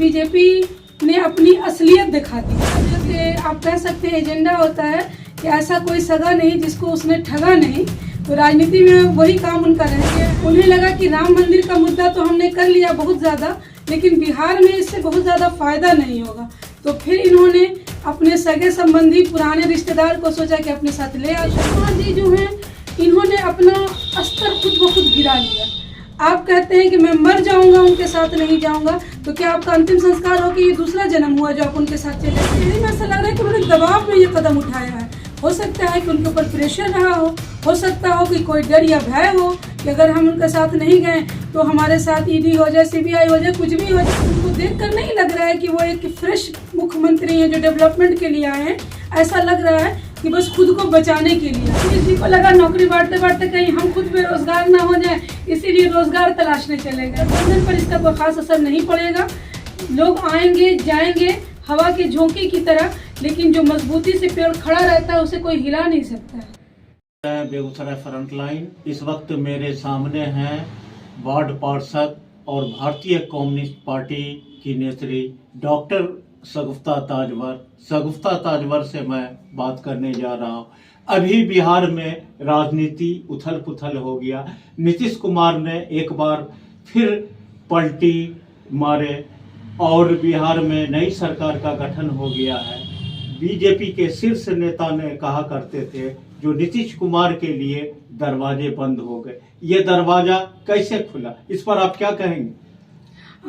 BJP ने अपनी असलियत दिखा दी। जैसे आप कह सकते हैं एजेंडा होता है कि ऐसा कोई सगा नहीं जिसको उसने ठगा नहीं, तो राजनीति में वही काम उनका रह गया। उन्हें लगा कि राम मंदिर का मुद्दा तो हमने कर लिया बहुत ज़्यादा, लेकिन बिहार में इससे बहुत ज़्यादा फायदा नहीं होगा, तो फिर इन्होंने अपने सगे संबंधी पुराने रिश्तेदार को सोचा कि अपने साथ ले आए। कुमार जी जो हैं इन्होंने अपना अस्तर खुद ब खुद गिरा लिया। आप कहते हैं कि मैं मर जाऊंगा उनके साथ नहीं जाऊंगा, तो क्या आपका अंतिम संस्कार हो कि ये दूसरा जन्म हुआ जो आप उनके साथ चले गए? यही ऐसा लग रहा है कि उन्होंने दबाव में ये कदम उठाया है। हो सकता है कि उनके ऊपर प्रेशर रहा हो सकता हो कि कोई डर या भय हो कि अगर हम उनके साथ नहीं गए तो हमारे साथ ईडी हो जाए, सीबीआई हो जाए, कुछ भी हो जाए। उनको देखकर नहीं लग रहा है कि वो एक फ्रेश मुख्यमंत्री हैं जो डेवलपमेंट के लिए आए हैं। ऐसा लग रहा है कि बस खुद को बचाने के लिए किसी को लगा नौकरी बांटते बांटते कहीं हम खुद बेरोजगार ना हो जाए, इसीलिए रोजगार तलाशने चले गए। गठबंधन पर इसका कोई खास असर नहीं पड़ेगा। लोग आएंगे जाएंगे हवा के झोंके की तरह, लेकिन जो मजबूती से पेड़ खड़ा रहता है उसे कोई हिला नहीं सकता है। बेगूसराय फ्रंटलाइन इस वक्त मेरे सामने हैं वार्ड पार्षद और भारतीय कम्युनिस्ट पार्टी की नेत्री डॉक्टर शगुफ्ता ताजवर से मैं बात करने जा रहा हूँ। अभी बिहार में राजनीति उथल पुथल हो गया। नीतीश कुमार ने एक बार फिर पलटी मारे और बिहार में नई सरकार का गठन हो गया है। बीजेपी के शीर्ष नेता ने कहा करते थे जो नीतीश कुमार के लिए दरवाजे बंद हो गए, ये दरवाजा कैसे खुला, इस पर आप क्या कहेंगे?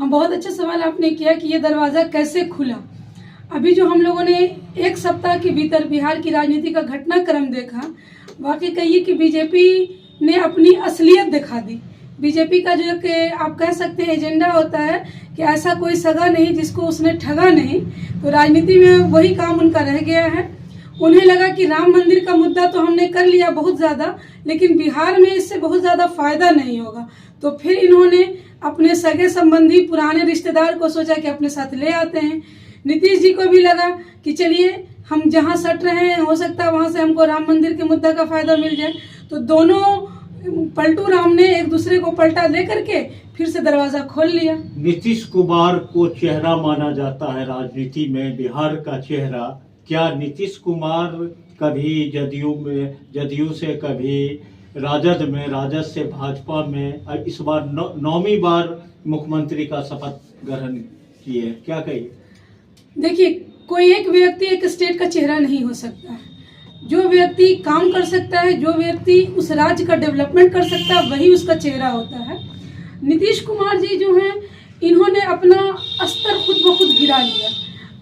बहुत अच्छा सवाल आपने किया कि ये दरवाजा कैसे खुला। अभी जो हम लोगों ने एक सप्ताह के भीतर बिहार की राजनीति का घटनाक्रम देखा, वाकई कहिए कि बीजेपी ने अपनी असलियत दिखा दी। बीजेपी का जो कि आप कह सकते हैं एजेंडा होता है कि ऐसा कोई सगा नहीं जिसको उसने ठगा नहीं, तो राजनीति में वही काम उनका रह गया है। उन्हें लगा कि राम मंदिर का मुद्दा तो हमने कर लिया बहुत ज़्यादा, लेकिन बिहार में इससे बहुत ज़्यादा फायदा नहीं होगा, तो फिर इन्होंने अपने सगे संबंधी पुराने रिश्तेदार को सोचा कि अपने साथ ले आते हैं। नीतीश जी को भी लगा कि चलिए हम जहाँ सट रहे हैं हो सकता है वहाँ से हमको राम मंदिर के मुद्दा का फायदा मिल जाए, तो दोनों पलटू राम ने एक दूसरे को पलटा दे करके फिर से दरवाजा खोल लिया। नीतीश कुमार को चेहरा माना जाता है राजनीति में, बिहार का चेहरा। क्या नीतीश कुमार कभी जदयू से कभी राजद में, राजद से भाजपा में, इस बार 9वीं बार मुख्यमंत्री का शपथ ग्रहण किए, क्या कहिए? देखिए, कोई एक व्यक्ति एक स्टेट का चेहरा नहीं हो सकता है। जो व्यक्ति काम कर सकता है, जो व्यक्ति उस राज्य का डेवलपमेंट कर सकता है, वही उसका चेहरा होता है। नीतीश कुमार जी जो हैं इन्होंने अपना अस्तर खुद ब खुद गिरा लिया।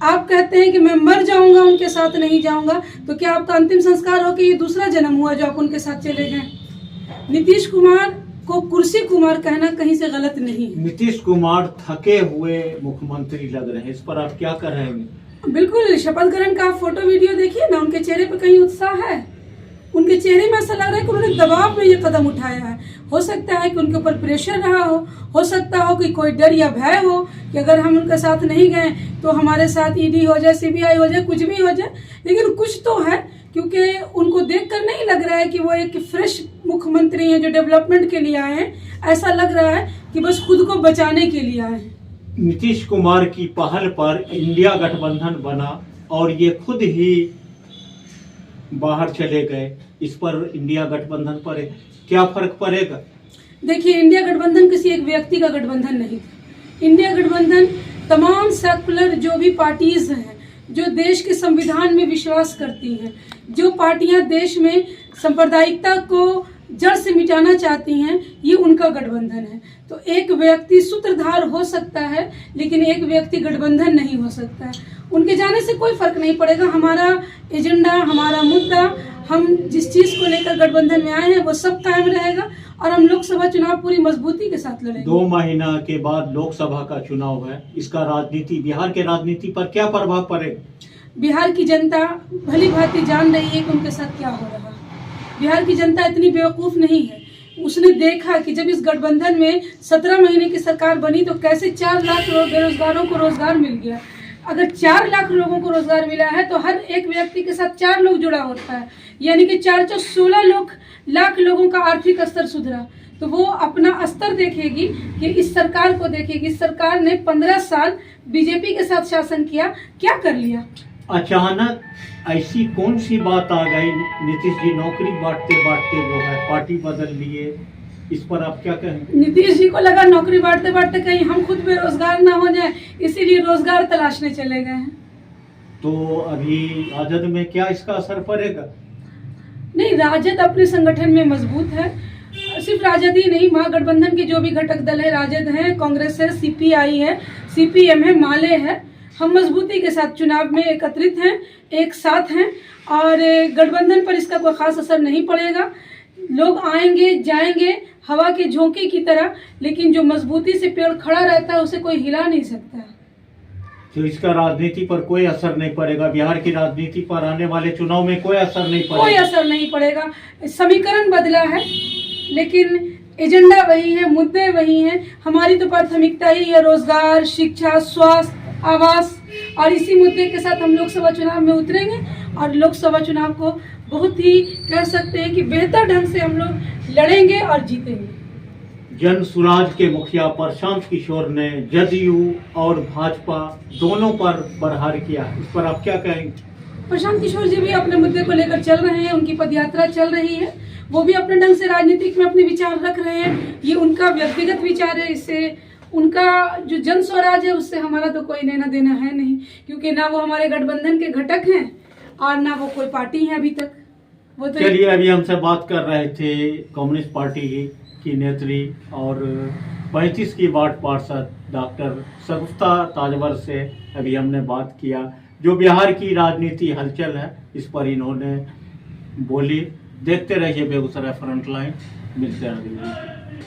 आप कहते हैं कि मैं मर जाऊंगा उनके साथ नहीं जाऊंगा, तो क्या आपका अंतिम संस्कार हो कि ये दूसरा जन्म हुआ जो आप उनके साथ चले गए? नीतीश कुमार को कुर्सी कुमार कहना कहीं से गलत नहीं है। नीतीश कुमार थके हुए मुख्यमंत्री लग रहे हैं, इस पर आप क्या कहेंगे? बिल्कुल, शपथ ग्रहण का फोटो वीडियो देखिए ना, उनके चेहरे पे कहीं उत्साह है? उनके चेहरे में ऐसा लग रहा है कि उन्होंने दबाव में ये कदम उठाया है। हो सकता है कि उनके ऊपर प्रेशर रहा हो सकता हो कि कोई डर या भय हो कि अगर हम उनके साथ नहीं गए तो हमारे साथ ईडी हो जाए, सीबीआई हो जाए, कुछ भी हो जाए, लेकिन कुछ तो है, क्योंकि उनको देखकर नहीं लग रहा है कि वो एक फ्रेश मुख्यमंत्री हैं जो डेवलपमेंट के लिए आए हैं। ऐसा लग रहा है कि बस खुद को बचाने के लिए आए हैं। नीतीश कुमार की पहल पर इंडिया गठबंधन बना और ये खुद ही बाहर चले गए, इस पर इंडिया गठबंधन पर क्या फर्क पड़ेगा? देखिए, इंडिया गठबंधन किसी एक व्यक्ति का गठबंधन नहीं था। इंडिया गठबंधन तमाम सेकुलर जो भी पार्टीज हैं, जो देश के संविधान में विश्वास करती हैं, जो पार्टियां देश में सांप्रदायिकता को जड़ से मिटाना चाहती हैं, ये उनका गठबंधन है। तो एक व्यक्ति सूत्रधार हो सकता है, लेकिन एक व्यक्ति गठबंधन नहीं हो सकता है। उनके जाने से कोई फर्क नहीं पड़ेगा। हमारा एजेंडा, हमारा मुद्दा, हम जिस चीज को लेकर गठबंधन में आए हैं वो सब कायम रहेगा और हम लोकसभा चुनाव पूरी मजबूती के साथ लड़ेंगे। 2 महीना के बाद लोकसभा का चुनाव है, इसका राजनीति, बिहार के राजनीति पर क्या प्रभाव पड़ेगा? बिहार की जनता भली भांति जान रही है कि उनके साथ क्या हो रहा है। बिहार की जनता इतनी बेवकूफ नहीं है। उसने देखा कि जब इस गठबंधन में 17 महीने की सरकार बनी तो कैसे 4 लाख बेरोजगारों को रोजगार मिल गया। अगर 4 लाख लोगों को रोजगार मिला है तो हर एक व्यक्ति के साथ 4 लोग जुड़ा होता है, यानी कि 4 16 लाख लोगों का आर्थिक स्तर सुधरा। तो वो अपना स्तर देखेगी कि इस सरकार को देखेगी। इस सरकार ने 15 साल बीजेपी के साथ शासन किया, क्या कर लिया? अचानक ऐसी कौन सी बात आ गई, नीतीश जी नौकरी बांटते बांटते जो है पार्टी बदल लिए, इस पर आप क्या कहेंगे? नीतीश जी को लगा नौकरी बांटते बांटते कहीं हम खुद बेरोजगार ना हो जाए, इसीलिए रोजगार तलाशने चले गए हैं। तो अभी राजद में क्या इसका असर पड़ेगा? नहीं, राजद अपने संगठन में मजबूत है। सिर्फ राजद ही नहीं, महागठबंधन के जो भी घटक दल है, राजद है, कांग्रेस है, सीपीआई है, सीपीएम है, माले है, हम मजबूती के साथ चुनाव में एकत्रित हैं, एक साथ हैं और गठबंधन पर इसका कोई खास असर नहीं पड़ेगा। लोग आएंगे जाएंगे हवा के झोंके की तरह, लेकिन जो मजबूती से पेड़ खड़ा रहता है उसे कोई हिला नहीं सकता। तो इसका राजनीति पर कोई असर नहीं पड़ेगा, बिहार की राजनीति पर आने वाले चुनाव में कोई असर नहीं पड़ेगा? कोई असर नहीं पड़ेगा। समीकरण बदला है लेकिन एजेंडा वही है, मुद्दे वही हैं। हमारी तो प्राथमिकता ही है रोजगार, शिक्षा, स्वास्थ्य, आवास, और इसी मुद्दे के साथ हम लोकसभा चुनाव में उतरेंगे और लोकसभा चुनाव को बहुत ही कह सकते हैं कि बेहतर ढंग से हम लोग लड़ेंगे और जीतेंगे। जन सुराज के मुखिया प्रशांत किशोर ने जदयू और भाजपा दोनों पर प्रहार किया, इस पर आप क्या कहेंगे? प्रशांत किशोर जी भी अपने मुद्दे को लेकर चल रहे हैं, उनकी पदयात्रा चल रही है, वो भी अपने ढंग से राजनीतिक में अपने विचार रख रहे हैं। ये उनका व्यक्तिगत विचार है, इससे उनका जो जन स्वराज है उससे हमारा तो कोई लेना देना है नहीं, क्योंकि ना वो हमारे गठबंधन के घटक हैं और ना वो कोई पार्टी है अभी तक। वो तो चलिए, अभी हमसे बात कर रहे थे कम्युनिस्ट पार्टी की नेत्री और 35 की वार्ड पार्षद डॉक्टर शगुफ्ता ताजवर से अभी हमने बात किया। जो बिहार की राजनीति हलचल है इस पर इन्होंने बोली। देखते रहिए बेगूसराय फ्रंटलाइन, मिलते हैं अगली।